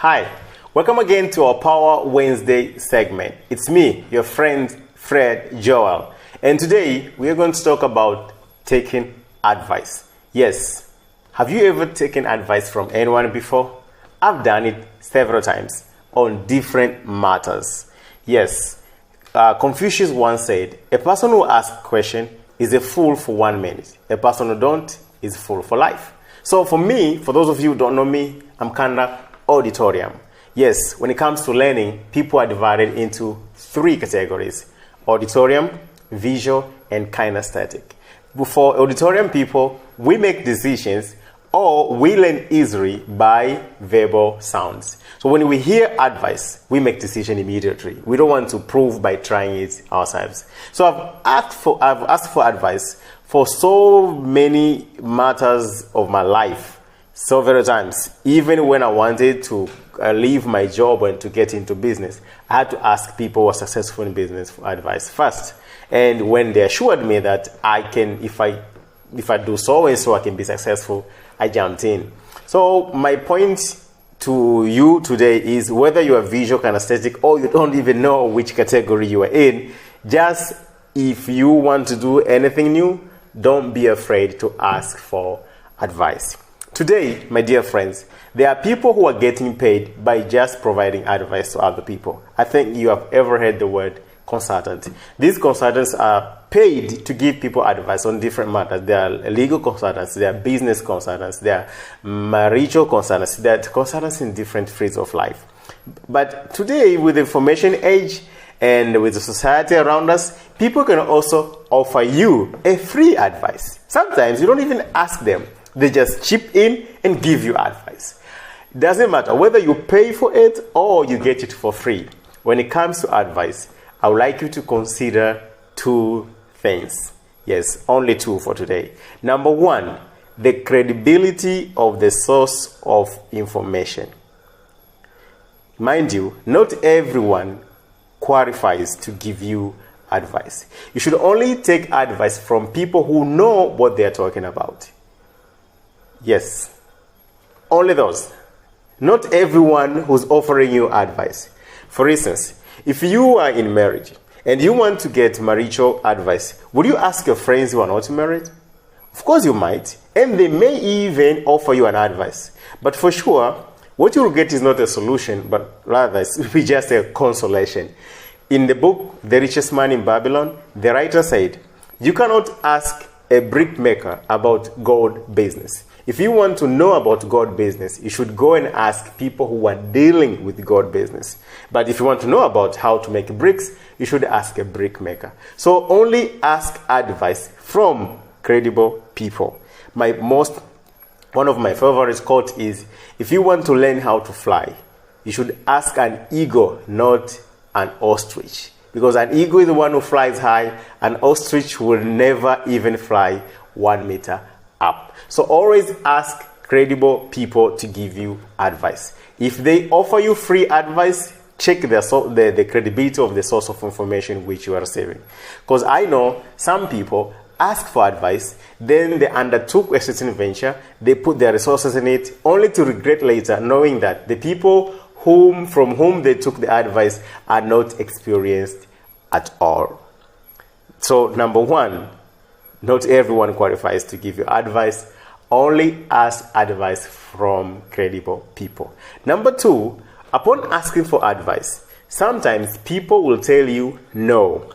Hi, welcome again to our Power Wednesday segment. It's me, your friend Fred Joel, and today we are going to talk about taking advice. Yes, have you ever taken advice from anyone before? I've done it several times on different matters. Yes, Confucius once said, a person who asks a question is a fool for 1 minute. A person who don't is a fool for life. So for me, for those of you who don't know me, I'm kind of auditorium. Yes, when it comes to learning, people are divided into 3 categories: auditorium, visual, and kinesthetic. For auditorium people, we make decisions or we learn easily by verbal sounds. So when we hear advice, we make decision immediately. We don't want to prove by trying it ourselves. So I've asked for advice for so many matters of my life several times. Even when I wanted to leave my job and to get into business, I had to ask people who are successful in business for advice first. And when they assured me that I can, if I do so and so I can be successful, I jumped in. So my point to you today is, whether you are visual, kinesthetic, or you don't even know which category you are in, just if you want to do anything new, don't be afraid to ask for advice. Today, my dear friends, there are people who are getting paid by just providing advice to other people. I think you have ever heard the word consultant. These consultants are paid to give people advice on different matters. There are legal consultants, there are business consultants, there are marital consultants, there are consultants in different fields of life. But today, with the information age and with the society around us, people can also offer you a free advice. Sometimes you don't even ask them. They just chip in and give you advice. Doesn't matter whether you pay for it or you get it for free. When it comes to advice, I would like you to consider 2 things. Yes, only 2 for today. Number 1, the credibility of the source of information. Mind you, not everyone qualifies to give you advice. You should only take advice from people who know what they are talking about. Yes, only those. Not everyone who's offering you advice. For instance, if you are in marriage and you want to get marital advice, would you ask your friends who are not married? Of course you might, and they may even offer you an advice. But for sure, what you will get is not a solution, but rather it will be just a consolation. In the book, The Richest Man in Babylon, the writer said, you cannot ask a brickmaker about gold business. If you want to know about gold business, you should go and ask people who are dealing with gold business. But if you want to know about how to make bricks, you should ask a brickmaker. So only ask advice from credible people. One of my favorite quotes is, if you want to learn how to fly, you should ask an eagle, not an ostrich. Because an eagle is the one who flies high, an ostrich will never even fly 1 meter up. So always ask credible people to give you advice. If they offer you free advice, check the credibility of the source of information which you are receiving. Because I know some people ask for advice, then they undertook a certain venture, they put their resources in it, only to regret later knowing that the people from whom they took the advice are not experienced at all. So number 1, not everyone qualifies to give you advice. Only ask advice from credible people. Number 2, upon asking for advice, sometimes people will tell you no.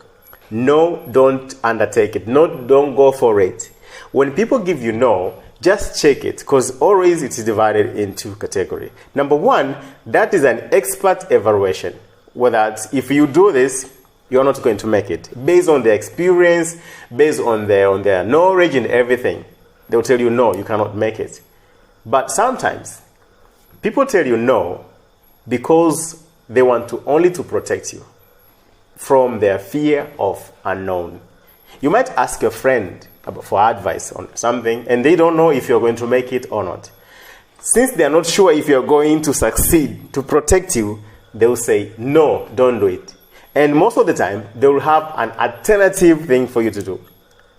No, don't undertake it. No, don't go for it. When people give you no, just check it, because always it is divided into categories. Number 1, that is an expert evaluation. Whether if you do this, you're not going to make it. Based on their experience, based on their knowledge and everything, they'll tell you no, you cannot make it. But sometimes people tell you no because they want only to protect you from their fear of unknown. You might ask your friend for advice on something and they don't know if you're going to make it or not. Since they're not sure if you're going to succeed, to protect you, they'll say, no, don't do it. And most of the time, they will have an alternative thing for you to do.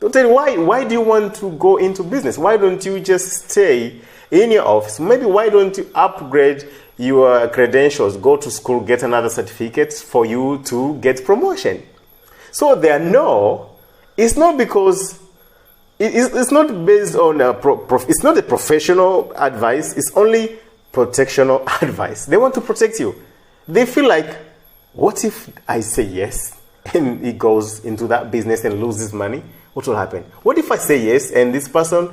They'll tell you, why do you want to go into business? Why don't you just stay in your office? Maybe why don't you upgrade your credentials, go to school, get another certificate for you to get promotion. So their no is not because it's not based on it's not a professional advice. It's only protectional advice. They want to protect you. They feel like, what if I say yes and he goes into that business and loses money? What will happen? What if I say yes and this person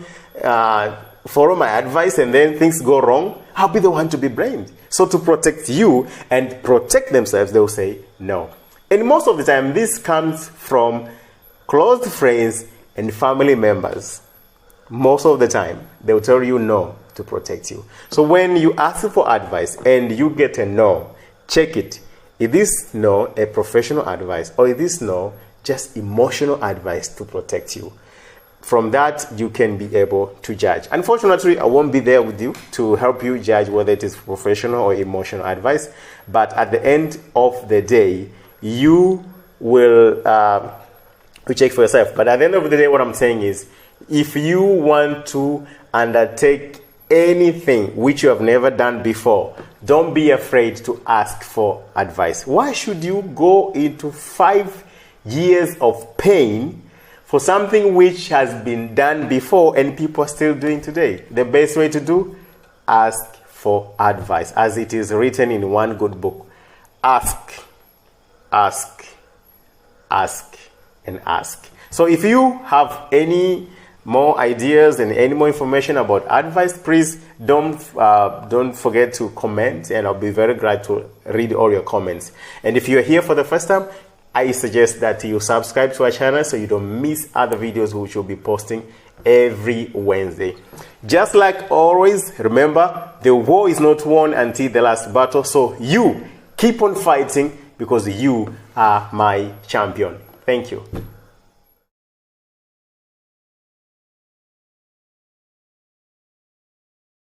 follow my advice and then things go wrong? I'll be the one to be blamed. So to protect you and protect themselves, they'll say no. And most of the time, this comes from close friends and family members. Most of the time, they'll tell you no to protect you. So when you ask for advice and you get a no, check it. Is this no a professional advice, or is this no just emotional advice to protect you? From that, you can be able to judge. Unfortunately, I won't be there with you to help you judge whether it is professional or emotional advice. But at the end of the day, you will check for yourself. But at the end of the day, what I'm saying is, if you want to undertake anything which you have never done before, don't be afraid to ask for advice. Why should you go into 5 years of pain for something which has been done before and people are still doing today? The best way to do, ask for advice, as it is written in one good book. Ask, ask, ask, and ask. So if you have any more ideas and any more information about advice, please don't forget to comment, and I'll be very glad to read all your comments. And if you're here for the first time, I suggest that you subscribe to our channel so you don't miss other videos which we'll be posting every Wednesday. Just like always, remember, the war is not won until the last battle. So you keep on fighting, because you are my champion. Thank you.